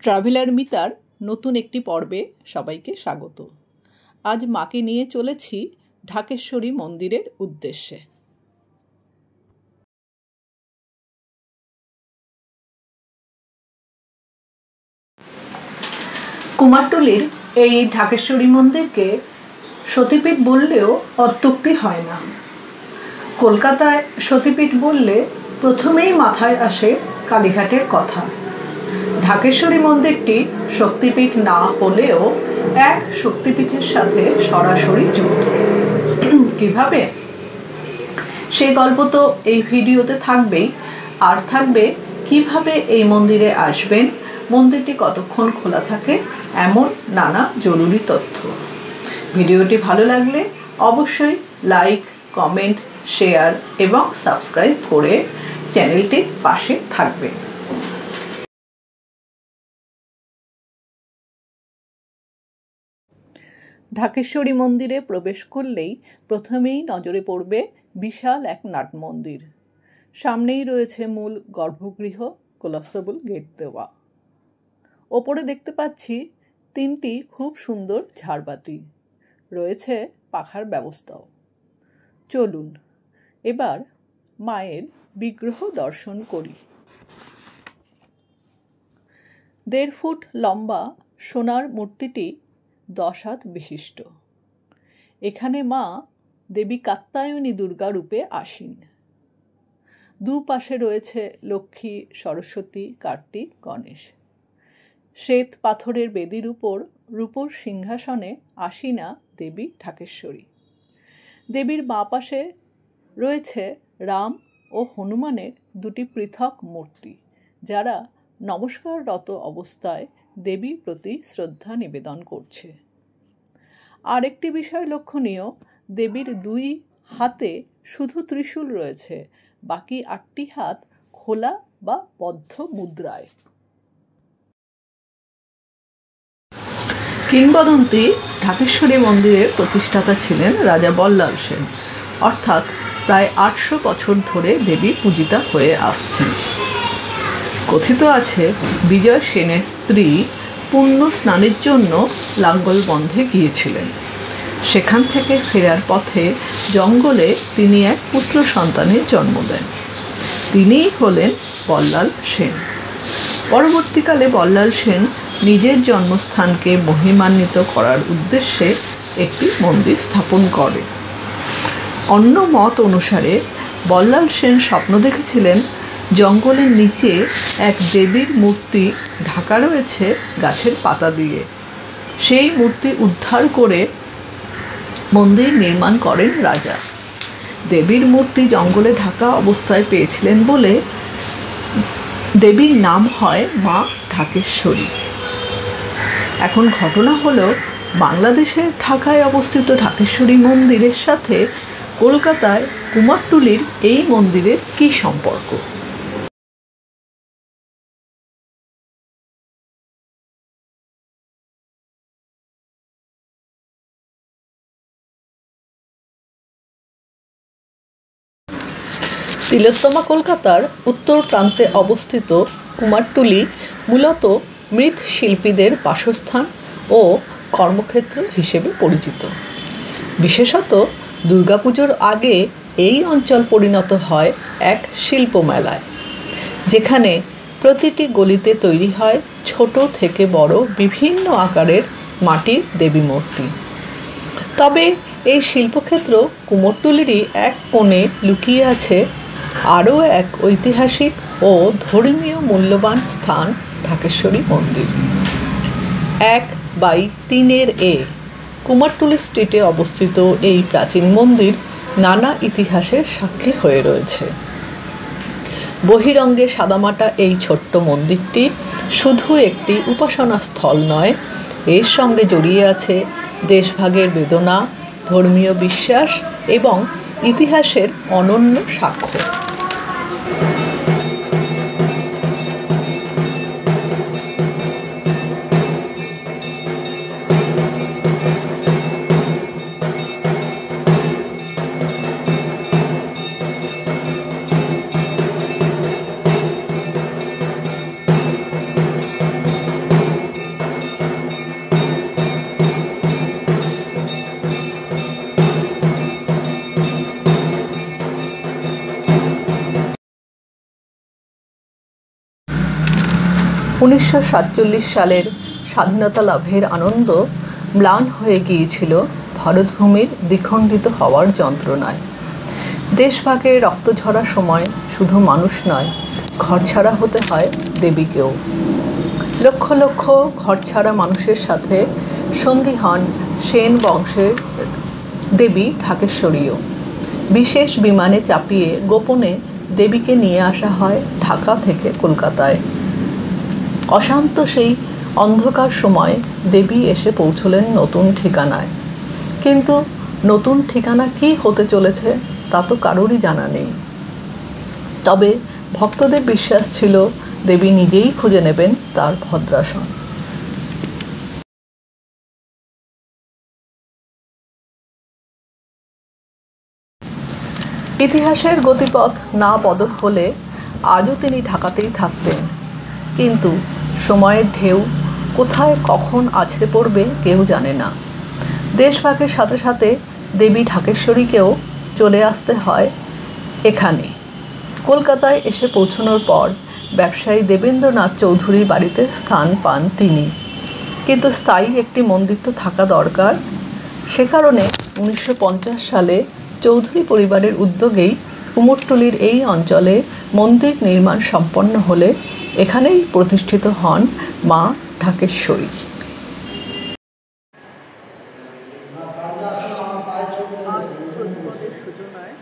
Traveller মিতার নতুন একটি পর্বে সবাইকে স্বাগত। আজ মাকে নিয়ে চলেছি ঢাকেশ্বরী মন্দিরের উদ্দেশ্যে। কুমারটুলির এই ঢাকেশ্বরী মন্দিরকে সতীপীঠ বললেও অত্যুক্তি হয় না। কলকাতায় সতীপীঠ বললে প্রথমেই মাথায় আসে কালীঘাটের কথা। ঢাকেশ্বরী মন্দিরটি শক্তিপীঠ না হলেও এক শক্তিপীঠের সাথে সরাসরি যুক্ত। কিভাবে? সেই গল্প তো এই ভিডিওতে থাকবেই, আর থাকবে কিভাবে এই মন্দিরে আসবেন, মন্দিরটি কতক্ষণ খোলা থাকে, এমন নানা জরুরি তথ্য। ভিডিওটি ভালো লাগলে অবশ্যই লাইক, কমেন্ট, শেয়ার এবং সাবস্ক্রাইব করে চ্যানেলটির পাশে থাকবে। ঢাকেশ্বরী মন্দিরে প্রবেশ করলেই প্রথমেই নজরে পড়বে বিশাল এক নাট মন্দির। সামনেই রয়েছে মূল গর্ভগৃহ, কোলাপসেবল গেট দেওয়া। ওপরে দেখতে পাচ্ছি 3টি খুব সুন্দর ঝাড়বাতি, রয়েছে পাখার ব্যবস্থাও। চলুন এবার মায়ের বিগ্রহ দর্শন করি। 1.5 ফুট লম্বা সোনার মূর্তিটি 10 হাত বিশিষ্ট। এখানে মা দেবী কাত্যায়নী দুর্গা রূপে আসীন। দুপাশে রয়েছে লক্ষ্মী, সরস্বতী, কার্তিক, গণেশ। শ্বেত পাথরের বেদির উপর রূপোর সিংহাসনে আসীনা দেবী ঢাকেশ্বরী। দেবীর বাঁ পাশে রয়েছে রাম ও হনুমানের 2টি পৃথক মূর্তি, যারা নমস্কাররত অবস্থায় দেবীর প্রতি শ্রদ্ধা নিবেদন করছে। আরেকটি বিষয় লক্ষণীয়, দেবীর 2 হাতে শুধু ত্রিশূল রয়েছে, বাকি 8টি হাত খোলা বা বদ্ধ মুদ্রায়। কিংবদন্তি ঢাকেশ্বরী মন্দিরের প্রতিষ্ঠাতা ছিলেন রাজা বল্লাল সেন, অর্থাৎ প্রায় 800 বছর ধরে দেবী পূজিতা হয়ে আসছেন। কথিত আছে বিজয় সেনের স্ত্রী পুণ্য স্নানের জন্য লাঙ্গলবন্ধে গিয়েছিলেন। সেখান থেকে ফেরার পথে জঙ্গলে তিনি এক পুত্র সন্তানের জন্ম দেন। তিনিই হলেন বল্লাল সেন। পরবর্তীকালে বল্লাল সেন নিজের জন্মস্থানকে মহিমান্বিত করার উদ্দেশ্যে একটি মন্দির স্থাপন করেন। অন্য মত অনুসারে বল্লাল সেন স্বপ্ন দেখেছিলেন জঙ্গলের নিচে এক দেবীর মূর্তি ঢাকা রয়েছে গাছের পাতা দিয়ে। সেই মূর্তি উদ্ধার করে মন্দির নির্মাণ করেন রাজা। দেবীর মূর্তি জঙ্গলে ঢাকা অবস্থায় পেয়েছিলেন বলে দেবীর নাম হয় মা ঢাকেশ্বরী। এখন ঘটনা হলো, বাংলাদেশের ঢাকায় অবস্থিত ঢাকেশ্বরী মন্দিরের সাথে কলকাতায় কুমারটুলির এই মন্দিরের কী সম্পর্ক? তিলোত্তমা কলকাতার উত্তর প্রান্তে অবস্থিত কুমারটুলি মূলত মৃৎশিল্পীদের বাসস্থান ও কর্মক্ষেত্র হিসেবে পরিচিত। বিশেষত দুর্গাপুজোর আগে এই অঞ্চল পরিণত হয় এক শিল্প মেলায়, যেখানে প্রতিটি গলিতে তৈরি হয় ছোট থেকে বড় বিভিন্ন আকারের মাটির দেবী মূর্তি। তবে এই শিল্পক্ষেত্র কুমোরটুলিরই এক কোণে লুকিয়ে আছে আরও এক ঐতিহাসিক ও ধর্মীয় মূল্যবান স্থান, ঢাকেশ্বরী মন্দির। 1/3 কুমারটুলি স্ট্রিটে অবস্থিত এই প্রাচীন মন্দির নানা ইতিহাসের সাক্ষী হয়ে রয়েছে। বহিরঙ্গে সাদামাটা এই ছোট্ট মন্দিরটি শুধু একটি উপাসনা স্থল নয়, এর সঙ্গে জড়িয়ে আছে দেশভাগের বেদনা, ধর্মীয় বিশ্বাস এবং ইতিহাসের অনন্য সাক্ষ্য। 1947 সালের স্বাধীনতা লাভের আনন্দ ম্লান হয়ে গিয়েছিল ভারতভূমির দ্বিখণ্ডিত হওয়ার যন্ত্রণায়। দেশভাগে রক্ত ঝরার সময় শুধু মানুষ নয়, ঘরছাড়া হতে হয় দেবীকেও। লক্ষ লক্ষ ঘরছাড়া মানুষের সাথে সঙ্গী হন সেন বংশের দেবী ঢাকেশ্বরীও। বিশেষ বিমানে চাপিয়ে গোপনে দেবীকে নিয়ে আসা হয় ঢাকা থেকে কলকাতায়। অশান্ত সেই অন্ধকার সময় দেবী এসে পৌঁছলেন নতুন ঠিকানায়। কিন্তু নতুন ঠিকানা কী হতে চলেছে তা তো কারোরই জানা নেই। তবে ভক্তদের বিশ্বাস ছিল দেবী নিজেই খুঁজে নেবেন তার ভদ্রাসন। ইতিহাসের গতিপথ না বদল হলে আজও তিনি ঢাকাতেই থাকতেন। কিন্তু সময়ের ঢেউ কোথায় কখন আছড়ে পড়বে কেউ জানে না। দেশভাগের সাথে সাথে দেবী ঢাকেশ্বরীকেও চলে আসতে হয় এখানে। কলকাতায় এসে পৌঁছানোর পর ব্যবসায়ী দেবেন্দ্রনাথ চৌধুরীর বাড়িতে স্থান পান তিনি। কিন্তু স্থায়ী একটি মন্দির তো থাকা দরকার। সে কারণে 1950 সালে চৌধুরী পরিবারের উদ্যোগেই কুমোরটুলির এই অঞ্চলে মন্দির নির্মাণ সম্পন্ন হলে এখানেই প্রতিষ্ঠিত হন মা ঢাকেশ্বরী। আজ প্রতিপদের সূচনায়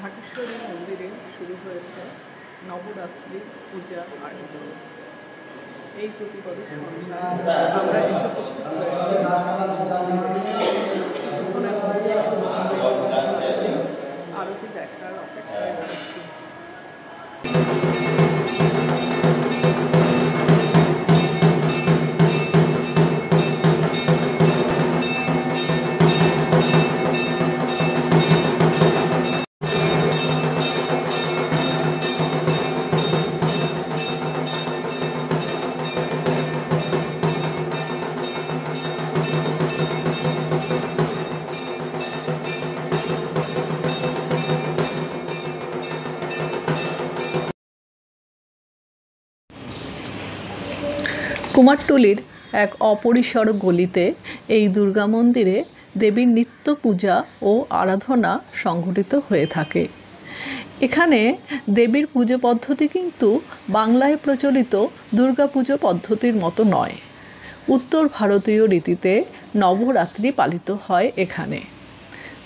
ঢাকেশ্বরী মন্দিরে শুরু হয়েছে নবরাত্রি পূজার আয়োজন। এই প্রতিপদের সন্ধ্যায় আমরা এসে উপস্থিত হয়েছি। কিছুক্ষণের মধ্যে আরতি দেখার অপেক্ষায় রয়েছি। কুমারটুলির এক অপরিসর গলিতে এই দুর্গা মন্দিরে দেবীর নিত্য পূজা ও আরাধনা সংঘটিত হয়ে থাকে। এখানে দেবীর পুজো পদ্ধতি কিন্তু বাংলায় প্রচলিত দুর্গাপুজো পদ্ধতির মতো নয়। উত্তর ভারতীয় রীতিতে নবরাত্রি পালিত হয় এখানে।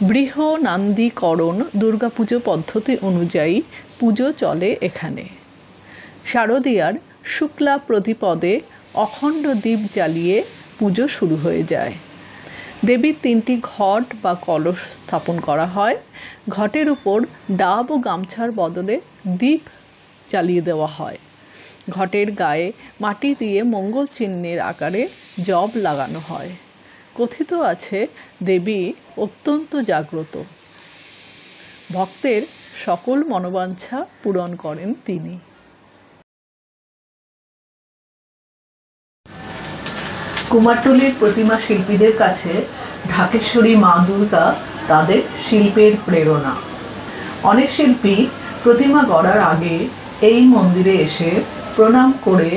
বৃহনান্দীকরণ দুর্গাপুজো পদ্ধতি অনুযায়ী পুজো চলে এখানে। শারদীয়ার শুক্লা প্রতিপদে অখণ্ড দীপ জ্বালিয়ে পুজো শুরু হয়ে যায়। দেবীর 3টি ঘট বা কলস স্থাপন করা হয়। ঘটের উপর ডাব ও গামছার বদলে দীপ জ্বালিয়ে দেওয়া হয়। ঘটের গায়ে মাটি দিয়ে মঙ্গল চিহ্নের আকারে জব লাগানো হয়। কথিত আছে দেবী অত্যন্ত জাগ্রত। ভক্তের সকল মনোবাঞ্ছা পূরণ করেন তিনি। কুমারটুলির প্রতিমা শিল্পীদের কাছে ঢাকেশ্বরী মা দুর্গা তাদের শিল্পের প্রেরণা। অনেক শিল্পী প্রতিমা গড়ার আগে এই মন্দিরে এসে প্রণাম করে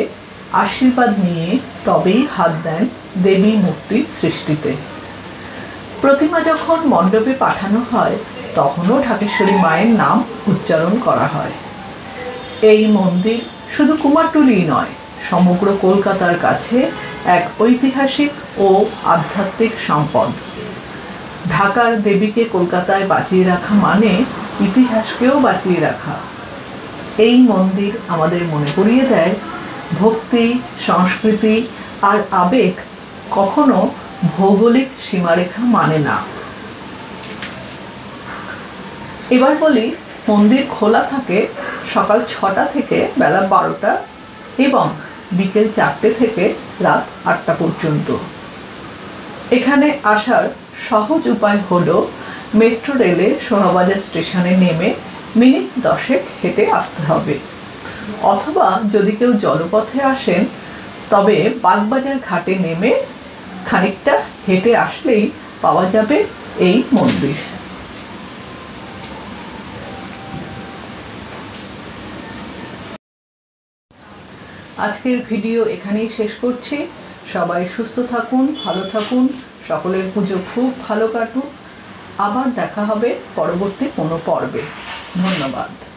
আশীর্বাদ নিয়ে তবেই হাত দেন দেবী মূর্তি সৃষ্টিতে। প্রতিমা যখন মণ্ডপে পাঠানো হয় তখনও ঢাকেশ্বরী মায়ের নাম উচ্চারণ করা হয়। এই মন্দির শুধু কুমারটুলিই নয়, সমগ্র কলকাতার কাছে এক ঐতিহাসিক ও আধ্যাত্মিক সম্পদ। ঢাকার দেবীকে কলকাতায় বাঁচিয়ে রাখা মানে ইতিহাসকেও বাঁচিয়ে রাখা। এই মন্দির আমাদের মনে করিয়ে দেয় ভক্তি, সংস্কৃতি আর আবেগ কখনো ভৌগোলিক সীমারেখা মানে না। এবার বলি, মন্দির খোলা থাকে সকাল 6টা থেকে বেলা 12টা এবং বিকেল 4টে থেকে রাত 8টা পর্যন্ত। এখানে আসার সহজ উপায় হলো মেট্রো রেলে সোনাবাজার স্টেশনে নেমে মিনিট 10 হেঁটে আসতে হবে, অথবা যদি কেউ জলপথে আসেন তবে বাগবাজার ঘাটে নেমে খানিকটা হেঁটে আসলেই পাওয়া যাবে এই মন্দির। আজকের ভিডিও এখানেই শেষ করছি। সবাই সুস্থ থাকুন, ভালো থাকুন, সকলের পুজো খুব ভালো কাটুক। আবার দেখা হবে পরবর্তী কোনো পর্বে। ধন্যবাদ।